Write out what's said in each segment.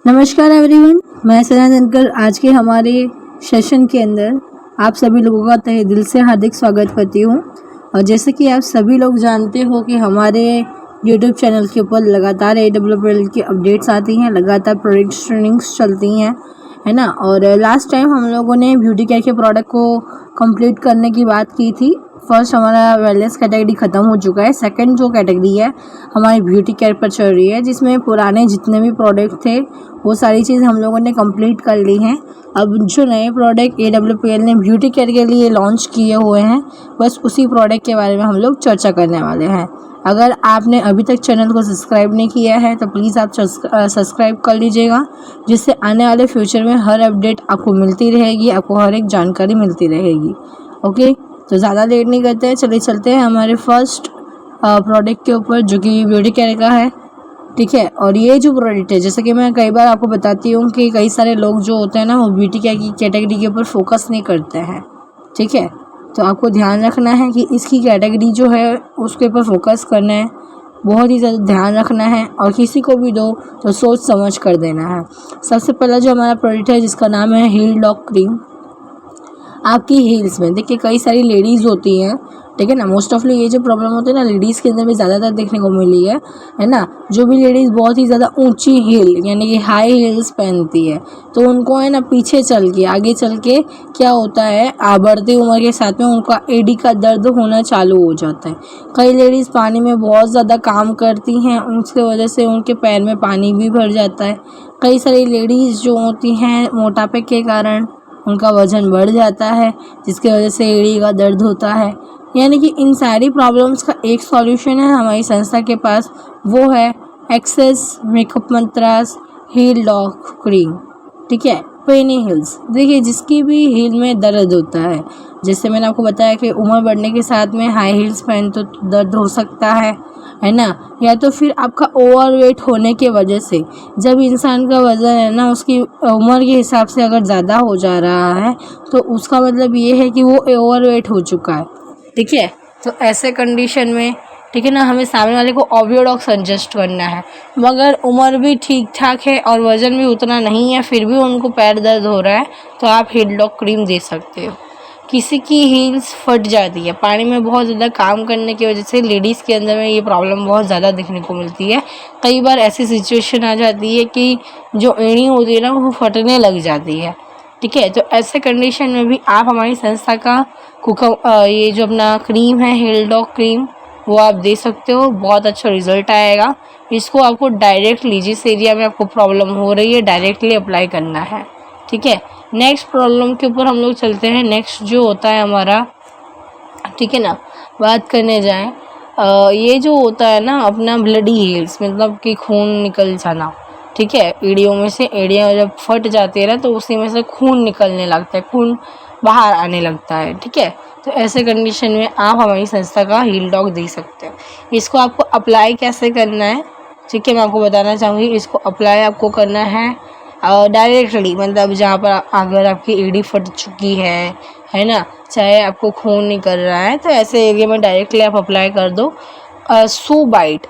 नमस्कार एवरीवन, मैं सना जनकर। आज के हमारे सेशन के अंदर आप सभी लोगों का तहे दिल से हार्दिक स्वागत करती हूँ। और जैसे कि आप सभी लोग जानते हो कि हमारे यूट्यूब चैनल के ऊपर लगातार AWPL की अपडेट्स आती हैं, लगातार प्रोडक्ट ट्रेनिंग्स चलती हैं, है ना। और लास्ट टाइम हम लोगों ने ब्यूटी केयर के प्रोडक्ट को कंप्लीट करने की बात की थी। फर्स्ट हमारा वेलनेस कैटेगरी ख़त्म हो चुका है। सेकंड जो कैटेगरी है हमारी ब्यूटी केयर पर चल रही है, जिसमें पुराने जितने भी प्रोडक्ट थे वो सारी चीज़ हम लोगों ने कंप्लीट कर ली हैं। अब जो नए प्रोडक्ट AWPL ने ब्यूटी केयर के लिए लॉन्च किए हुए हैं, बस उसी प्रोडक्ट के बारे में हम लोग चर्चा करने वाले हैं। अगर आपने अभी तक चैनल को सब्सक्राइब नहीं किया है तो प्लीज़ आप सब्सक्राइब कर लीजिएगा, जिससे आने वाले फ्यूचर में हर अपडेट आपको मिलती रहेगी, आपको हर एक जानकारी मिलती रहेगी। ओके, तो ज़्यादा लेट नहीं करते हैं, चलिए चलते हैं हमारे फर्स्ट प्रोडक्ट के ऊपर, जो कि ब्यूटी केयर का है। ठीक है, और ये जो प्रोडक्ट है, जैसे कि मैं कई बार आपको बताती हूँ कि कई सारे लोग जो होते हैं ना, वो ब्यूटी केयर की कैटेगरी के ऊपर फोकस नहीं करते हैं। ठीक है, तो आपको ध्यान रखना है कि इसकी कैटेगरी जो है उसके ऊपर फोकस करना है, बहुत ही ज़्यादा ध्यान रखना है, और किसी को भी दो तो सोच समझ कर देना है। सबसे पहला जो हमारा प्रोडक्ट है, जिसका नाम है हील लॉक क्रीम। आपकी हील्स में देखिए कई सारी लेडीज़ होती हैं, ठीक है ना। मोस्ट ऑफली ये जो प्रॉब्लम होती है ना, लेडीज़ के अंदर भी ज़्यादातर देखने को मिली है ना। जो भी लेडीज़ बहुत ही ज़्यादा ऊंची हील यानी कि हाई हील्स पहनती है, तो उनको है ना पीछे चल के आगे चल के क्या होता है, बढ़ती उम्र के साथ में उनका एडी का दर्द होना चालू हो जाता है। कई लेडीज़ पानी में बहुत ज़्यादा काम करती हैं, उसकी वजह से उनके पैर में पानी भी भर जाता है। कई सारी लेडीज़ जो होती हैं मोटापे के कारण उनका वज़न बढ़ जाता है, जिसकी वजह से एड़ी का दर्द होता है। यानी कि इन सारी प्रॉब्लम्स का एक सॉल्यूशन है हमारी संस्था के पास, वो है access makeup mantras heel lock cream. ठीक है, पेनी हील्स। देखिए जिसकी भी हील में दर्द होता है, जैसे मैंने आपको बताया कि उम्र बढ़ने के साथ में हाई हील्स पहन तो दर्द हो सकता है ना। या तो फिर आपका ओवरवेट होने की वजह से, जब इंसान का वज़न है ना उसकी उम्र के हिसाब से अगर ज़्यादा हो जा रहा है, तो उसका मतलब ये है कि वो ओवरवेट हो चुका है। ठीक है, तो ऐसे कंडीशन में ठीक है ना, हमें सामने वाले को ऑबियोडॉक्स सजेस्ट करना है। मगर उम्र भी ठीक ठाक है और वज़न भी उतना नहीं है, फिर भी उनको पैर दर्द हो रहा है, तो आप हील लॉक क्रीम दे सकते हो। किसी की हील्स फट जाती है पानी में बहुत ज़्यादा काम करने की वजह से, लेडीज़ के अंदर में ये प्रॉब्लम बहुत ज़्यादा देखने को मिलती है। कई बार ऐसी सिचुएशन आ जाती है कि जो एड़ी होती है ना वो फटने लग जाती है। ठीक है, तो ऐसे कंडीशन में भी आप हमारी संस्था का ये जो अपना क्रीम है हील लॉक क्रीम, वो आप दे सकते हो। बहुत अच्छा रिजल्ट आएगा। इसको आपको डायरेक्टली जिस एरिया में आपको प्रॉब्लम हो रही है डायरेक्टली अप्लाई करना है। ठीक है, नेक्स्ट प्रॉब्लम के ऊपर हम लोग चलते हैं। नेक्स्ट जो होता है हमारा, ठीक है ना, बात करने जाएं, ये जो होता है ना अपना ब्लडी हील्स, मतलब कि खून निकल जाना। ठीक है, एड़ियों में से एड़ियाँ जब फट जाती है ना, तो उसी में से खून निकलने लगता है, खून बाहर आने लगता है। ठीक है, तो ऐसे कंडीशन में आप हमारी संस्था का हील लॉक दे सकते हो। इसको आपको अप्लाई कैसे करना है, ठीक है, मैं आपको बताना चाहूँगी। इसको अप्लाई आपको करना है डायरेक्टली, मतलब जहाँ पर अगर आपकी एड़ी फट चुकी है ना, चाहे आपको खून निकल रहा है, तो ऐसे एरिया में डायरेक्टली आप अप्लाई कर दो। शू बाइट,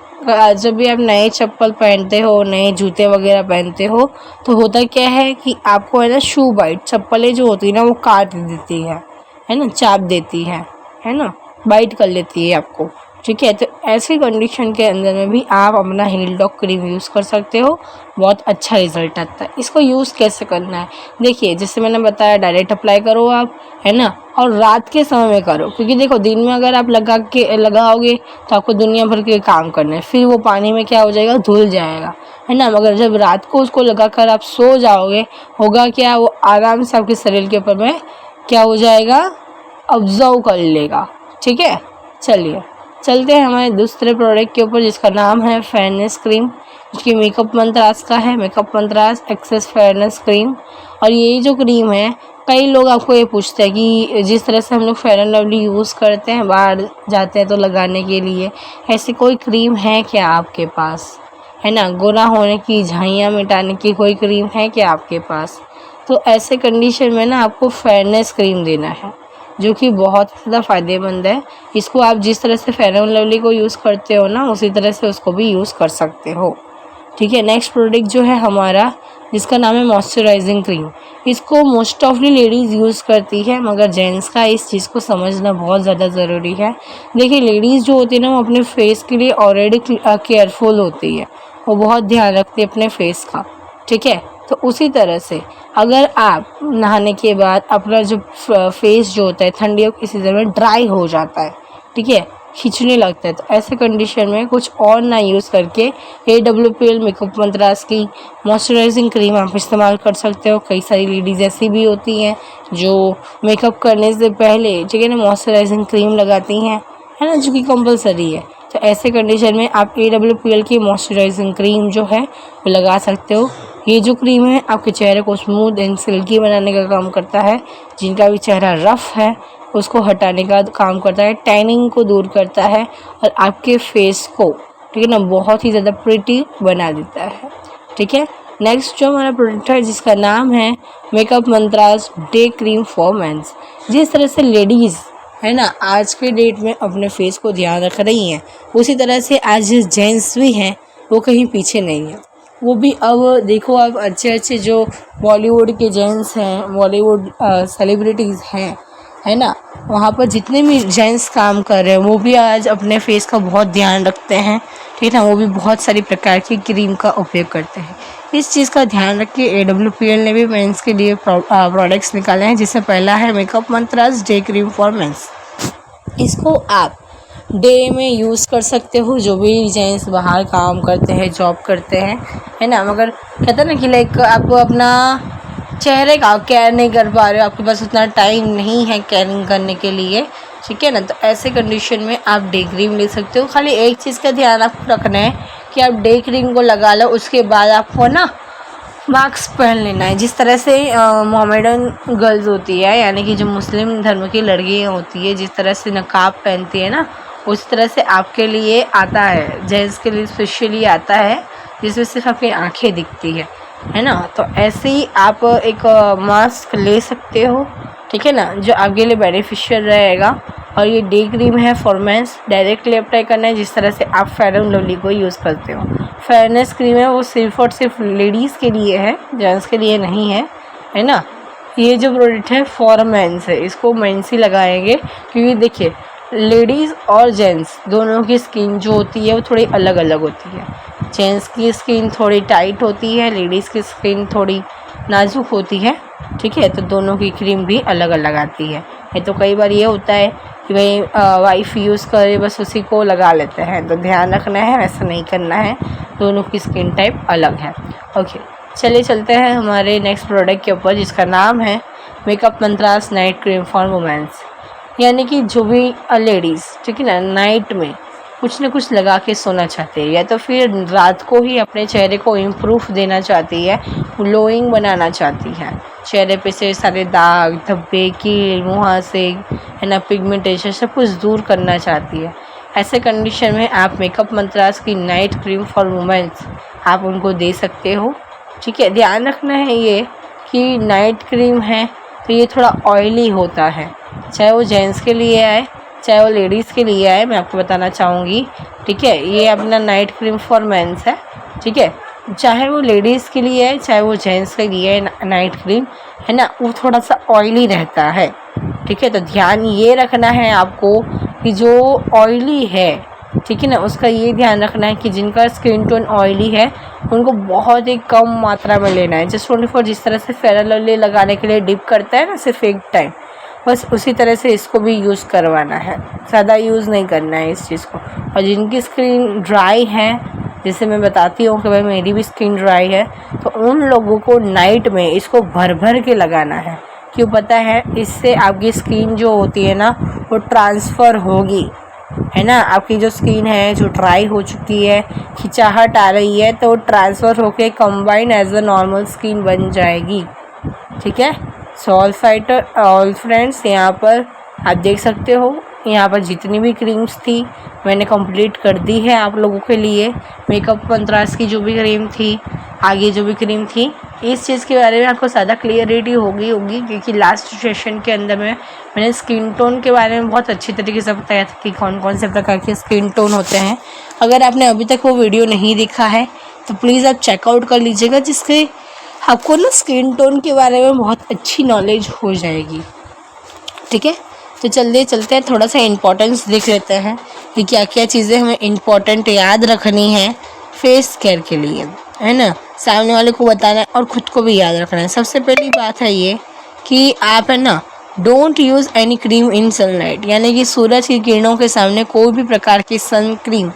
जब भी आप नए चप्पल पहनते हो, नए जूते वगैरह पहनते हो, तो होता क्या है कि आपको है ना शू बाइट, चप्पलें जो होती है ना वो काट देती है ना, चाप देती है ना, बाइट कर लेती है आपको। ठीक है, तो ऐसी कंडीशन के अंदर में भी आप अपना हील लॉक क्रीम यूज़ कर सकते हो, बहुत अच्छा रिजल्ट आता है। इसको यूज़ कैसे करना है, देखिए जैसे मैंने बताया, डायरेक्ट अप्लाई करो आप, है ना, और रात के समय में करो, क्योंकि देखो दिन में अगर आप लगाओगे तो आपको दुनिया भर के काम करने हैं, फिर वो पानी में क्या हो जाएगा, धुल जाएगा, है ना। मगर जब रात को उसको लगाकर आप सो जाओगे, होगा क्या, वो आराम से आपके शरीर के ऊपर में क्या हो जाएगा, ऑब्जर्व कर लेगा। ठीक है, चलिए चलते हैं हमारे दूसरे प्रोडक्ट के ऊपर, जिसका नाम है फेयरनेस क्रीम, जो मेकअप मंत्रास का है, makeup mantras access fairness cream. और ये जो क्रीम है, कई लोग आपको ये पूछते हैं कि जिस तरह से हम लोग फेयर एंड लवली यूज़ करते हैं बाहर जाते हैं तो लगाने के लिए, ऐसी कोई क्रीम है क्या आपके पास, है ना, गोरा होने की, झाइयाँ मिटाने की कोई क्रीम है क्या आपके पास। तो ऐसे कंडीशन में ना आपको फेयरनेस क्रीम देना है, जो कि बहुत ज़्यादा फ़ायदेमंद है। इसको आप जिस तरह से फेयर एंड लवली को यूज़ करते हो ना, उसी तरह से उसको भी यूज़ कर सकते हो। ठीक है, नेक्स्ट प्रोडक्ट जो है हमारा, जिसका नाम है मॉइस्चराइजिंग क्रीम। इसको मोस्ट ऑफली लेडीज़ यूज़ करती है, मगर जेंट्स का इस चीज़ को समझना बहुत ज़्यादा ज़रूरी है। देखिए लेडीज़ जो होती है ना, वो अपने फेस के लिए ऑलरेडी केयरफुल होती है, वो बहुत ध्यान रखती है अपने फेस का, ठीक है। तो उसी तरह से अगर आप नहाने के बाद अपना जो फेस जो होता है ठंडियों के सीज़न में ड्राई हो जाता है, ठीक है, खींचने लगता है, तो ऐसे कंडीशन में कुछ और ना यूज़ करके AWPL मेकअप मंत्रास की मॉइस्चराइजिंग क्रीम आप इस्तेमाल कर सकते हो। कई सारी लेडीज़ ऐसी भी होती हैं जो मेकअप करने से पहले, ठीक है ना, मॉइस्चराइजिंग क्रीम लगाती हैं, है ना, जो कि कंपलसरी है। तो ऐसे कंडीशन में आप AWPL की मॉइस्चराइजिंग क्रीम जो है वो लगा सकते हो। ये जो क्रीम है आपके चेहरे को स्मूथ एंड सिल्की बनाने का काम करता है। जिनका भी चेहरा रफ़ है उसको हटाने का काम करता है, टैनिंग को दूर करता है और आपके फेस को, ठीक है ना, बहुत ही ज़्यादा प्रिटी बना देता है, ठीक है। नेक्स्ट जो हमारा प्रोडक्ट है जिसका नाम है makeup mantras day cream for mens. जिस तरह से लेडीज़ है ना आज के डेट में अपने फेस को ध्यान रख रही हैं, उसी तरह से आज जेंट्स भी हैं वो कहीं पीछे नहीं है। वो भी अब देखो, अब अच्छे अच्छे जो बॉलीवुड के जेंट्स हैं, बॉलीवुड सेलिब्रिटीज़ हैं, है ना, वहाँ पर जितने भी जेंट्स काम कर रहे हैं वो भी आज अपने फेस का बहुत ध्यान रखते हैं, ठीक है ना। वो भी बहुत सारी प्रकार की क्रीम का उपयोग करते हैं। इस चीज़ का ध्यान रख के AWPL ने भी मेंस के लिए प्रोडक्ट्स निकाले हैं, जिससे पहला है makeup mantras day cream for mens. इसको आप डे में यूज़ कर सकते हो, जो भी जेंट्स बाहर काम करते हैं, जॉब करते हैं, है ना, मगर कहते हैं ना कि लाइक आप अपना चेहरे का केयर नहीं कर पा रहे हो, आपके पास उतना टाइम नहीं है केयरिंग करने के लिए, ठीक है ना, तो ऐसे कंडीशन में आप डे क्रीम ले सकते हो। खाली एक चीज़ का ध्यान आपको रखना है कि आप डे क्रीम को लगा लो, उसके बाद आपको ना मास्क पहन लेना है। जिस तरह से मोहम्मदन गर्ल्स होती है, यानी कि जो मुस्लिम धर्म की लड़कियाँ होती है, जिस तरह से नकाब पहनती है ना, उस तरह से आपके लिए आता है, जेंट्स के लिए स्पेशली आता है, जिसमें सिर्फ आपकी आँखें दिखती है ना। तो ऐसे ही आप एक मास्क ले सकते हो, ठीक है ना, जो आपके लिए बेनिफिशियल रहेगा। और ये डे क्रीम है फॉर मेंस, डायरेक्टली अप्लाई करना है, जिस तरह से आप फेयर एंड लवली को यूज़ करते हो। फेयरनेस क्रीम है वो सिर्फ और सिर्फ लेडीज़ के लिए है, जेंट्स के लिए नहीं है ना। ये जो प्रोडक्ट है फॉर मेंस है, इसको मेंस ही लगाएंगे, क्योंकि देखिए लेडीज़ और जेंट्स दोनों की स्किन जो होती है वो थोड़ी अलग अलग होती है। जेंट्स की स्किन थोड़ी टाइट होती है, लेडीज़ की स्किन थोड़ी नाजुक होती है, ठीक है, तो दोनों की क्रीम भी अलग अलग आती है। ये तो कई बार ये होता है कि भाई वाइफ यूज़ करे बस उसी को लगा लेते हैं, तो ध्यान रखना है, वैसा नहीं करना है, दोनों की स्किन टाइप अलग है। ओके, चलिए चलते हैं हमारे नेक्स्ट प्रोडक्ट के ऊपर, जिसका नाम है makeup mantras night cream for womens. यानी कि जो भी लेडीज़, ठीक है ना, नाइट में कुछ न कुछ लगा के सोना चाहती है, या तो फिर रात को ही अपने चेहरे को इम्प्रूव देना चाहती है, ग्लोइंग बनाना चाहती है, चेहरे पे से सारे दाग धब्बे कील मुहासे, है ना, पिगमेंटेशन सब कुछ दूर करना चाहती है। ऐसे कंडीशन में आप मेकअप मंत्रास की नाइट क्रीम फॉर वुमेन्स आप उनको दे सकते हो, ठीक है। ध्यान रखना है ये कि नाइट क्रीम है तो ये थोड़ा ऑयली होता है, चाहे वो जेंट्स के लिए आए चाहे वो लेडीज़ के लिए आए, मैं आपको बताना चाहूँगी, ठीक है। ये अपना नाइट क्रीम फॉर मेंस है, ठीक है, चाहे वो लेडीज़ के लिए है चाहे वो जेंट्स के लिए है, नाइट क्रीम है ना, वो थोड़ा सा ऑयली रहता है, ठीक है। तो ध्यान ये रखना है आपको कि जो ऑयली है, ठीक है ना, उसका ये ध्यान रखना है कि जिनका स्किन टोन ऑयली है उनको बहुत ही कम मात्रा में लेना है। जस्ट 24 जिस तरह से फेयर एंड लवली लगाने के लिए डिप करता है ना सिर्फ एक टाइम, बस उसी तरह से इसको भी यूज़ करवाना है, ज़्यादा यूज़ नहीं करना है इस चीज़ को। और जिनकी स्किन ड्राई है, जैसे मैं बताती हूँ कि भाई मेरी भी स्किन ड्राई है, तो उन लोगों को नाइट में इसको भर भर के लगाना है। क्यों पता है, इससे आपकी स्किन जो होती है ना वो ट्रांसफ़र होगी, है ना। आपकी जो स्किन है जो ड्राई हो चुकी है, खिंचाहट आ रही है, तो वो ट्रांसफ़र होके combine as a normal skin बन जाएगी, ठीक है। सो ऑल फ्रेंड्स, यहाँ पर आप देख सकते हो, यहाँ पर जितनी भी क्रीम्स थी मैंने कंप्लीट कर दी है आप लोगों के लिए। मेकअप मंत्रास की जो भी क्रीम थी, आगे जो भी क्रीम थी, इस चीज़ के बारे में आपको ज़्यादा क्लियरिटी होगी क्योंकि लास्ट सेशन के अंदर में मैंने स्किन टोन के बारे में बहुत अच्छी तरीके से बताया था कि कौन कौन से प्रकार के स्किन टोन होते हैं। अगर आपने अभी तक वो वीडियो नहीं देखा है तो प्लीज़ आप चेकआउट कर लीजिएगा, जिसके आपको ना स्किन टोन के बारे में बहुत अच्छी नॉलेज हो जाएगी। ठीक है, तो चलते हैं थोड़ा सा इम्पोर्टेंस देख लेते हैं कि क्या क्या चीज़ें हमें इम्पोर्टेंट याद रखनी है फेस केयर के लिए, है ना। सामने वाले को बताना है और ख़ुद को भी याद रखना है। सबसे पहली बात है ये कि आप है ना don't use any cream in sunlight, यानी कि सूरज की किरणों के सामने कोई भी प्रकार की सन क्रीम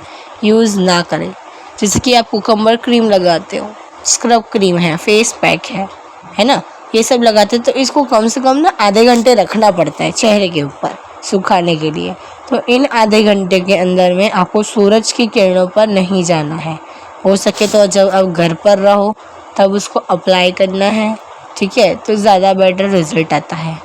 यूज़ ना करें। जैसे कि आप कुकम्बर क्रीम लगाते हो, स्क्रब क्रीम है, फेस पैक है ना, ये सब लगाते हैं तो इसको कम से कम ना आधे घंटे रखना पड़ता है चेहरे के ऊपर सुखाने के लिए। तो इन आधे घंटे के अंदर में आपको सूरज की किरणों पर नहीं जाना है। हो सके तो जब आप घर पर रहो तब उसको अप्लाई करना है। ठीक है, तो ज़्यादा बेटर रिजल्ट आता है।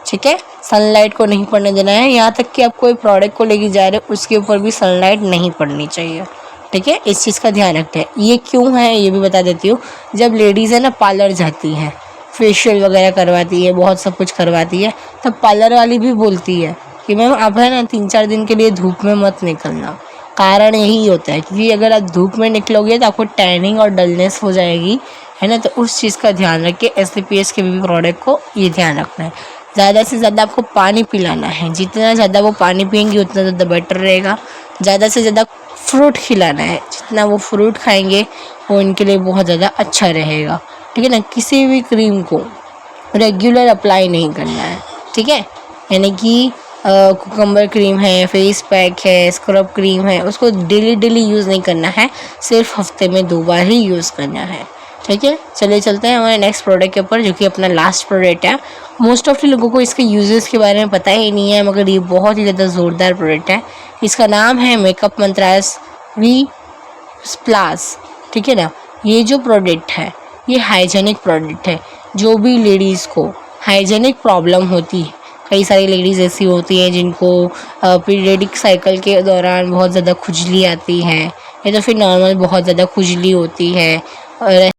ठीक है, सनलाइट को नहीं पड़ने देना है। यहाँ तक कि आप कोई प्रोडक्ट को लेके जा रहे हो उसके ऊपर भी सनलाइट नहीं पड़नी चाहिए। ठीक है, इस चीज़ का ध्यान रखते हैं। ये क्यों है ये भी बता देती हूँ। जब लेडीज़ है ना पार्लर जाती हैं, फेशियल वगैरह करवाती है, बहुत सब कुछ करवाती है, तब पार्लर वाली भी बोलती है कि मैम आप है ना 3-4 दिन के लिए धूप में मत निकलना। कारण यही होता है क्योंकि अगर आप धूप में निकलोगे तो आपको टैनिंग और डलनेस हो जाएगी, है ना। तो उस चीज़ का ध्यान रख के SPF के भी प्रोडक्ट को ये ध्यान रखना है। ज़्यादा से ज़्यादा आपको पानी पिलाना है। जितना ज़्यादा वो पानी पिएंगी उतना ज़्यादा बेटर रहेगा। ज़्यादा से ज़्यादा फ्रूट खिलाना है। जितना वो फ्रूट खाएंगे वो इनके लिए बहुत ज़्यादा अच्छा रहेगा। ठीक है ना। किसी भी क्रीम को रेगुलर अप्लाई नहीं करना है। ठीक है, यानी कि कुकम्बर क्रीम है, फेस पैक है, स्क्रब क्रीम है, उसको डेली यूज़ नहीं करना है। सिर्फ हफ्ते में 2 बार ही यूज़ करना है। ठीक है, चलिए चलते हैं हमारे नेक्स्ट प्रोडक्ट के ऊपर जो कि अपना लास्ट प्रोडक्ट है। मोस्ट ऑफ लोगों को इसके यूजेस के बारे में पता ही नहीं है, मगर ये बहुत ही ज़्यादा ज़ोरदार प्रोडक्ट है। इसका नाम है मेकअप मंत्रास वी प्लस। ठीक है ना। ये जो प्रोडक्ट है ये हाइजेनिक प्रोडक्ट है। जो भी लेडीज़ को हाइजेनिक प्रॉब्लम होती है, कई सारी लेडीज़ ऐसी होती हैं जिनको पीरियडिक साइकिल के दौरान बहुत ज़्यादा खुजली आती है या तो फिर नॉर्मल बहुत ज़्यादा खुजली होती है और